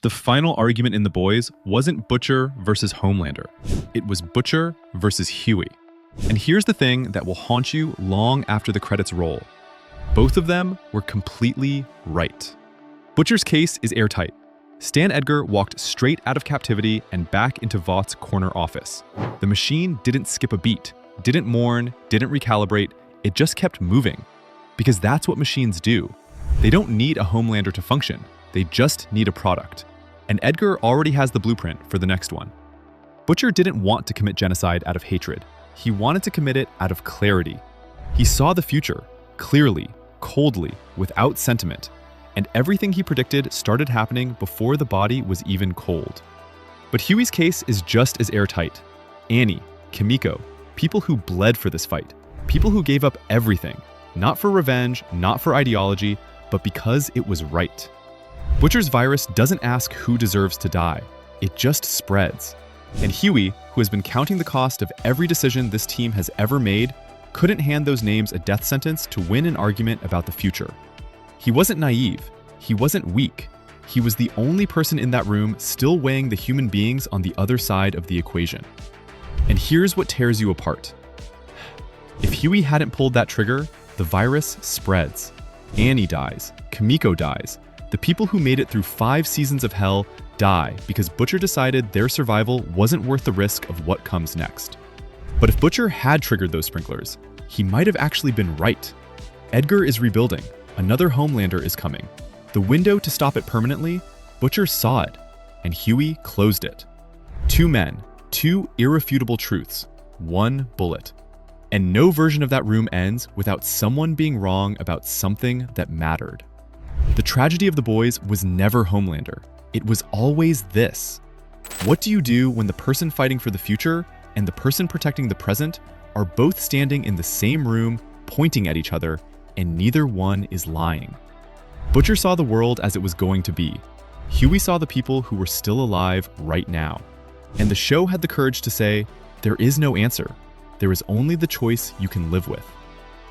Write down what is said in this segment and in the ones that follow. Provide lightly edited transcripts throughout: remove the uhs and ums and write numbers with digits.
The final argument in The Boys wasn't Butcher versus Homelander. It was Butcher versus Hughie. And here's the thing that will haunt you long after the credits roll. Both of them were completely right. Butcher's case is airtight. Stan Edgar walked straight out of captivity and back into Vought's corner office. The machine didn't skip a beat, didn't mourn, didn't recalibrate, it just kept moving. Because that's what machines do. They don't need a Homelander to function, they just need a product. And Edgar already has the blueprint for the next one. Butcher didn't want to commit genocide out of hatred. He wanted to commit it out of clarity. He saw the future, clearly, coldly, without sentiment. And everything he predicted started happening before the body was even cold. But Hughie's case is just as airtight. Annie, Kimiko, people who bled for this fight. People who gave up everything. Not for revenge, not for ideology, but because it was right. Butcher's virus doesn't ask who deserves to die. It just spreads. And Hughie, who has been counting the cost of every decision this team has ever made, couldn't hand those names a death sentence to win an argument about the future. He wasn't naive. He wasn't weak. He was the only person in that room still weighing the human beings on the other side of the equation. And here's what tears you apart. If Hughie hadn't pulled that trigger, the virus spreads. Annie dies. Kimiko dies. The people who made it through 5 seasons of hell die because Butcher decided their survival wasn't worth the risk of what comes next. But if Butcher had triggered those sprinklers, he might have actually been right. Edgar is rebuilding. Another Homelander is coming. The window to stop it permanently, Butcher saw it, and Hughie closed it. 2 men, 2 irrefutable truths, 1 bullet. And no version of that room ends without someone being wrong about something that mattered. The tragedy of The Boys was never Homelander. It was always this. What do you do when the person fighting for the future and the person protecting the present are both standing in the same room, pointing at each other, and neither one is lying? Butcher saw the world as it was going to be. Hughie saw the people who were still alive right now. And the show had the courage to say, there is no answer. There is only the choice you can live with.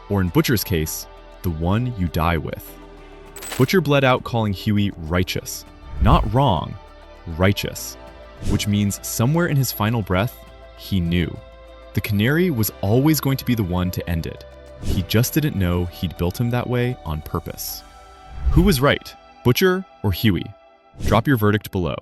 Or in Butcher's case, the one you die with. Butcher bled out calling Hughie righteous. Not wrong, righteous. Which means somewhere in his final breath, he knew. The canary was always going to be the one to end it. He just didn't know he'd built him that way on purpose. Who was right, Butcher or Hughie? Drop your verdict below.